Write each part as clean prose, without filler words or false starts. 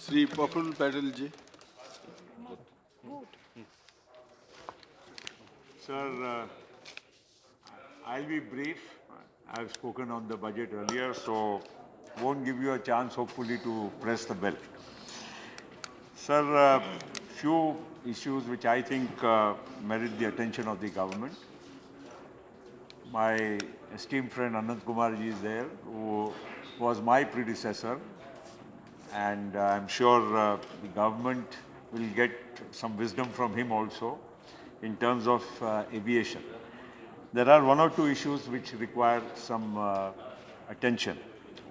Sri Praful Patel ji. Sir, I'll be brief. I've spoken on the budget earlier, so won't give you a chance, hopefully, to press the bell. Sir, few issues which I think merit the attention of the government. My esteemed friend Anand Kumar ji is there, who was my predecessor, and I'm sure the government will get some wisdom from him also in terms of aviation. There are one or two issues which require some attention.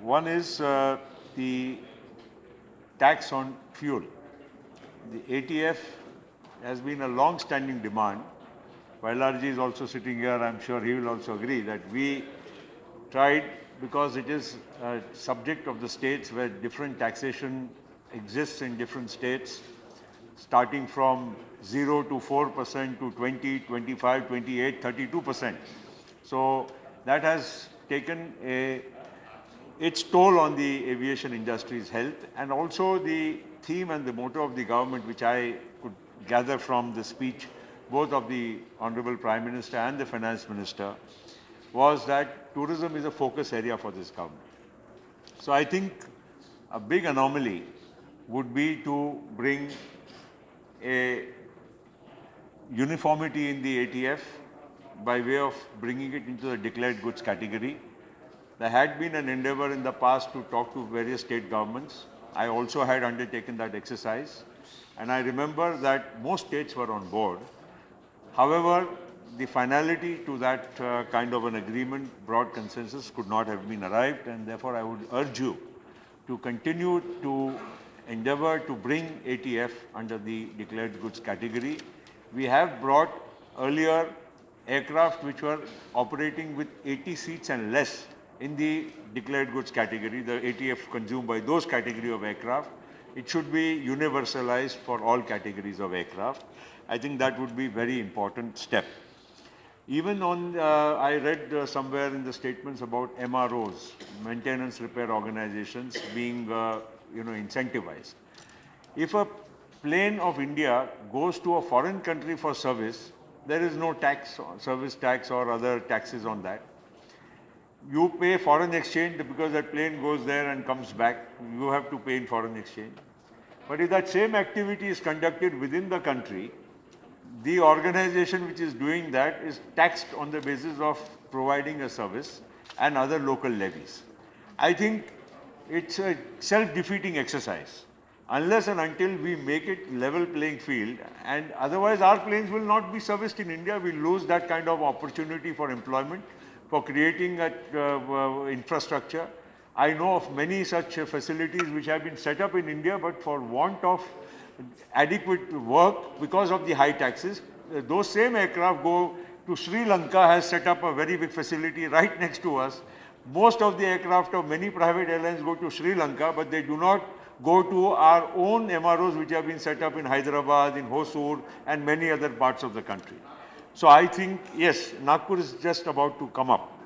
One is the tax on fuel. The ATF has been a long-standing demand. Vailarji is also sitting here. I'm sure he will also agree that we tried, because it is a subject of the states where different taxation exists in different states, starting from 0 to 4% to 20, 25, 28, 32%. So that has taken its toll on the aviation industry's health, and also the theme and the motto of the government, which I could gather from the speech both of the Honorable Prime Minister and the Finance Minister, was that tourism is a focus area for this government. So I think a big anomaly would be to bring a uniformity in the ATF by way of bringing it into the declared goods category. There had been an endeavor in the past to talk to various state governments. I also had undertaken that exercise, and I remember that most states were on board. However, the finality to that kind of an agreement, broad consensus, could not have been arrived, and therefore I would urge you to continue to endeavor to bring ATF under the declared goods category. We have brought earlier aircraft which were operating with 80 seats and less in the declared goods category, the ATF consumed by those category of aircraft. It should be universalized for all categories of aircraft. I think that would be a very important step. Even on, I read somewhere in the statements about MROs, maintenance repair organizations, being incentivized. If a plane of India goes to a foreign country for service, there is no tax, service tax or other taxes on that. You pay foreign exchange because that plane goes there and comes back. You have to pay in foreign exchange. But if that same activity is conducted within the country, the organization which is doing that is taxed on the basis of providing a service and other local levies. I think it's a self-defeating exercise unless and until we make it level playing field, and otherwise our planes will not be serviced in India. We lose that kind of opportunity for employment, for creating infrastructure. I know of many such facilities which have been set up in India, but for want of adequate work because of the high taxes, those same aircraft go to Sri Lanka, has set up a very big facility right next to us. Most of the aircraft of many private airlines go to Sri Lanka, but they do not go to our own MROs which have been set up in Hyderabad, in Hosur, and many other parts of the country. So I think, yes, Nagpur is just about to come up.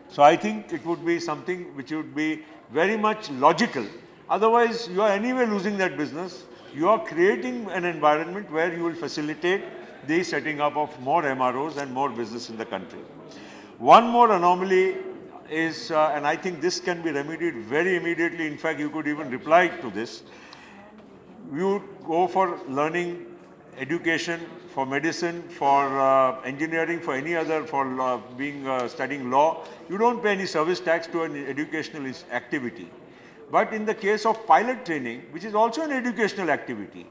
So I think it would be something which would be very much logical. Otherwise, you are anyway losing that business. You are creating an environment where you will facilitate the setting up of more MROs and more business in the country. One more anomaly is, and I think this can be remedied very immediately. In fact, you could even reply to this. You go for learning, education, for medicine, for engineering, for any other, for studying law. You don't pay any service tax to an educational activity. But in the case of pilot training, which is also an educational activity,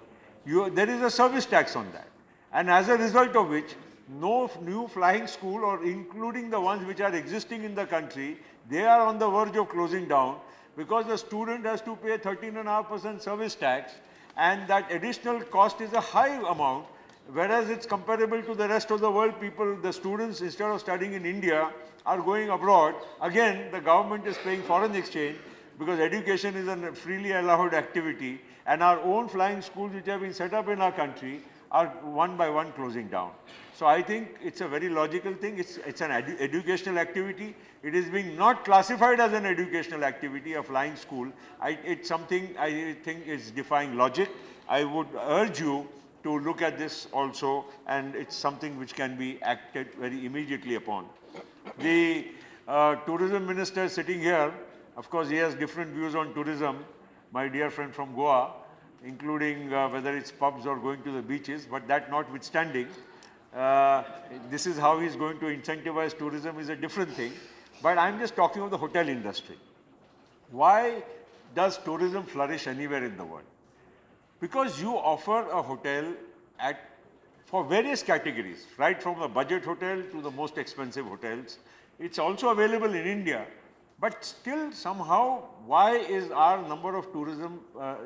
there is a service tax on that. And as a result of which, no new flying school, or including the ones which are existing in the country, they are on the verge of closing down because the student has to pay 13.5% service tax, and that additional cost is a high amount, whereas it's comparable to the rest of the world. People, the students, instead of studying in India, are going abroad. Again, the government is paying foreign exchange, because education is a freely allowed activity, and our own flying schools which have been set up in our country are one by one closing down. So I think it's a very logical thing. It's an educational activity. It is being not classified as an educational activity, a flying school. It's something I think is defying logic. I would urge you to look at this also, and it's something which can be acted very immediately upon. The tourism minister sitting here, of course, he has different views on tourism, my dear friend from Goa, including whether it's pubs or going to the beaches, but that notwithstanding, this is how he's going to incentivize tourism is a different thing. But I'm just talking of the hotel industry. Why does tourism flourish anywhere in the world? Because you offer a hotel for various categories, right from the budget hotel to the most expensive hotels. It's also available in India, but still somehow, why is our number of tourism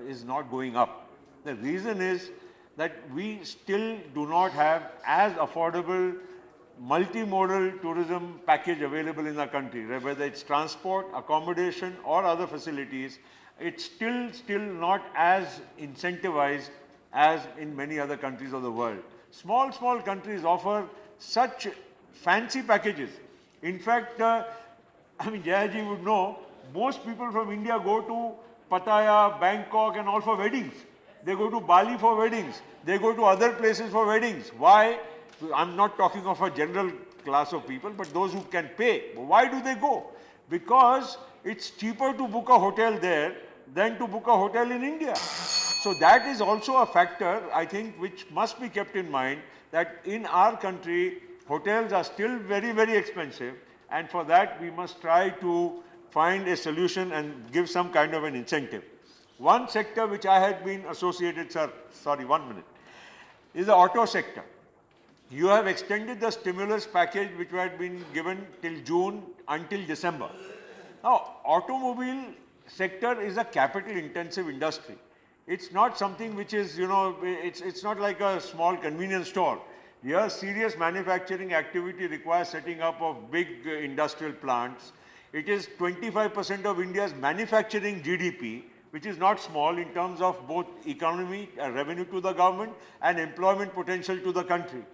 is not going up? The reason is that we still do not have as affordable multimodal tourism package available in the country, whether it's transport, accommodation or other facilities. It's still not as incentivized as in many other countries of the world. Small countries offer such fancy packages. In fact, Jayaji would know, most people from India go to Pattaya, Bangkok and all for weddings. They go to Bali for weddings. They go to other places for weddings. Why? I'm not talking of a general class of people, but those who can pay. Why do they go? Because it's cheaper to book a hotel there than to book a hotel in India. So that is also a factor, I think, which must be kept in mind, that in our country, hotels are still very, very expensive, and for that we must try to find a solution and give some kind of an incentive. One sector which I had been associated, is the auto sector. You have extended the stimulus package which had been given till June until December. Now, automobile sector is a capital intensive industry. It's not something which is, it's not like a small convenience store. Here, serious manufacturing activity requires setting up of big industrial plants. It is 25% of India's manufacturing GDP, which is not small in terms of both economy, revenue to the government and employment potential to the country.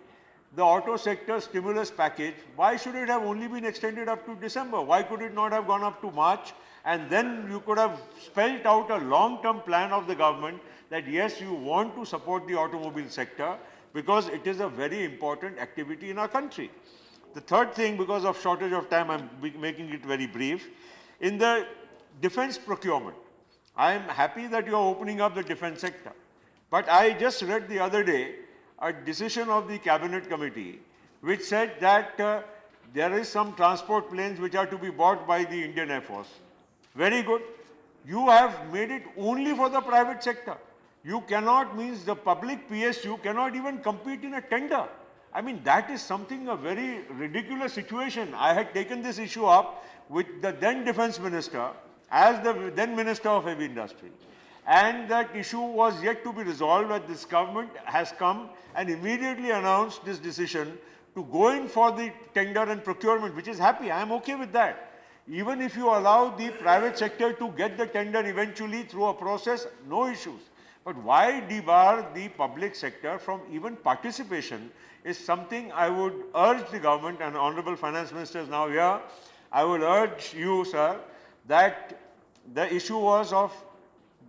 The auto sector stimulus package, why should it have only been extended up to December? Why could it not have gone up to March? And then you could have spelled out a long-term plan of the government that yes, you want to support the automobile sector because it is a very important activity in our country. The third thing, because of shortage of time, I'm making it very brief. In the defense procurement, I am happy that you are opening up the defense sector. But I just read the other day a decision of the cabinet committee which said that there is some transport planes which are to be bought by the Indian Air Force. Very good. You have made it only for the private sector. You cannot, means the public PSU cannot even compete in a tender. I mean, that is something, a very ridiculous situation. I had taken this issue up with the then defense minister as the then minister of heavy industry. And that issue was yet to be resolved, but this government has come and immediately announced this decision to go in for the tender and procurement, which is happy. I am okay with that. Even if you allow the private sector to get the tender eventually through a process, no issues. But why debar the public sector from even participation is something I would urge the government, and Honorable Finance Minister is now here. I would urge you, sir, that the issue was of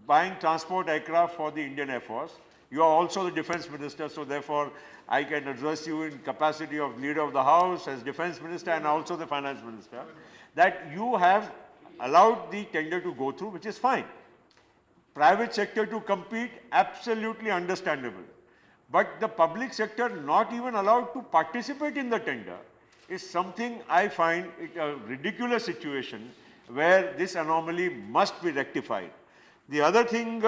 buying transport aircraft for the Indian Air Force. You are also the defense minister, so therefore I can address you in capacity of leader of the house as defense minister and also the finance minister, that you have allowed the tender to go through, which is fine. Private sector to compete, absolutely understandable. But the public sector not even allowed to participate in the tender is something I find it a ridiculous situation where this anomaly must be rectified. The other thing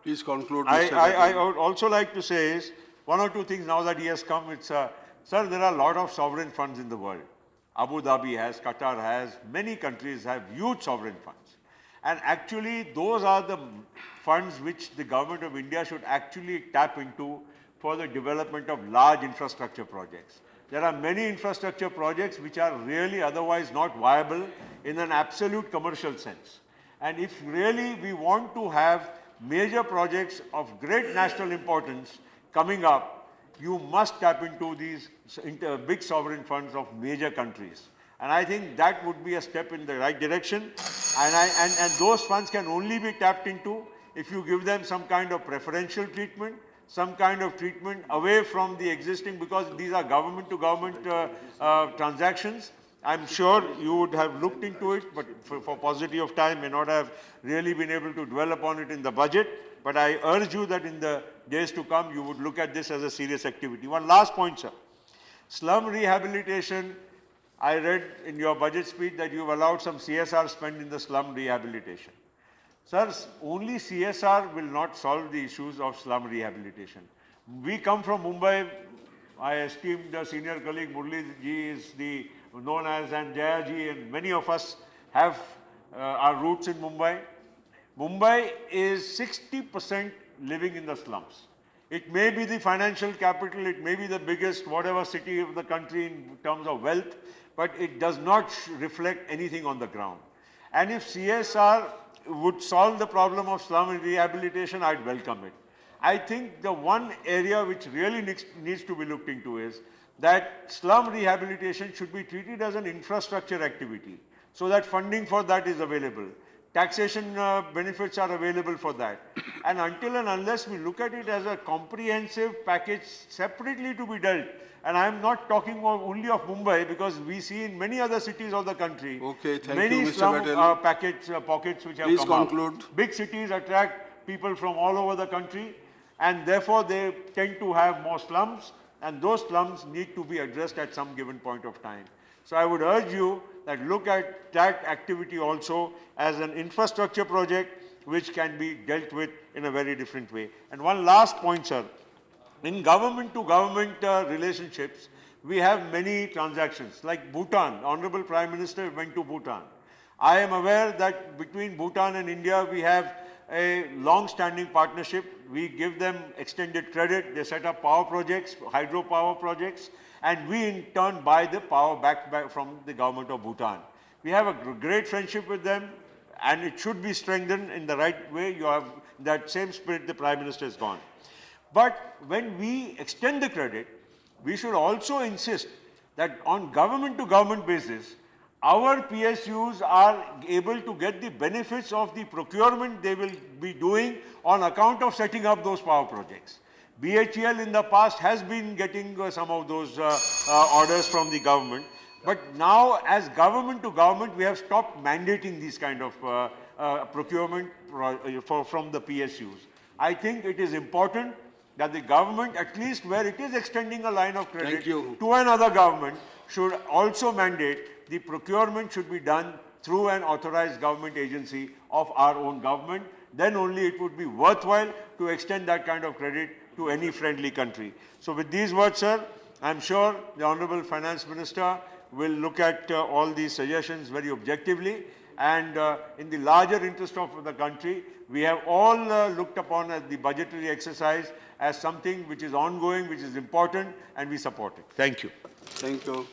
please conclude, I would also like to say is one or two things now that he has come. It's sir, there are a lot of sovereign funds in the world. Abu Dhabi has, Qatar has, many countries have huge sovereign funds. And actually, those are the funds which the government of India should actually tap into for the development of large infrastructure projects. There are many infrastructure projects which are really otherwise not viable in an absolute commercial sense. And if really we want to have major projects of great national importance coming up, you must tap into these big sovereign funds of major countries. And I think that would be a step in the right direction. And those funds can only be tapped into if you give them some kind of preferential treatment, some kind of treatment away from the existing, because these are government to government transactions. I'm sure you would have looked into it, but for paucity of time may not have really been able to dwell upon it in the budget. But I urge you that in the days to come, you would look at this as a serious activity. One last point, sir. Slum rehabilitation, I read in your budget speech that you've allowed some CSR spend in the slum rehabilitation. Sir, only CSR will not solve the issues of slum rehabilitation. We come from Mumbai. My esteemed senior colleague Murli ji is known as, and Jaya ji, and many of us have our roots in Mumbai. Mumbai is 60% living in the slums. It may be the financial capital, it may be the biggest whatever city of the country in terms of wealth, but it does not reflect anything on the ground. And if CSR would solve the problem of slum rehabilitation, I'd welcome it. I think the one area which really needs to be looked into is that slum rehabilitation should be treated as an infrastructure activity, so that funding for that is available. Taxation benefits are available for that. And until and unless we look at it as a comprehensive package separately to be dealt, and I am not talking only of Mumbai, because we see in many other cities of the country, many slum pockets which have Please come conclude. up. Big cities attract people from all over the country, and therefore they tend to have more slums, and those slums need to be addressed at some given point of time. So I would urge you that look at that activity also as an infrastructure project which can be dealt with in a very different way. And one last point, sir. In government to government relationships, we have many transactions. Like Bhutan, Honorable Prime Minister went to Bhutan. I am aware that between Bhutan and India, we have a long-standing partnership. We give them extended credit. They set up power projects, hydropower projects, and we in turn buy the power back from the government of Bhutan. We have a great friendship with them, and it should be strengthened in the right way. You have that same spirit the Prime Minister has gone. But when we extend the credit, we should also insist that on government to government basis, our PSUs are able to get the benefits of the procurement they will be doing on account of setting up those power projects. BHEL in the past has been getting some of those orders from the government, but now as government to government, we have stopped mandating these kind of procurement from the PSUs. I think it is important that the government, at least where it is extending a line of credit to another government, should also mandate the procurement should be done through an authorized government agency of our own government. Then only it would be worthwhile to extend that kind of credit to any friendly country. So with these words, sir, I'm sure the Honorable Finance Minister will look at all these suggestions very objectively, and in the larger interest of the country, we have all looked upon as the budgetary exercise as something which is ongoing, which is important, and we support it. Thank you. Thank you.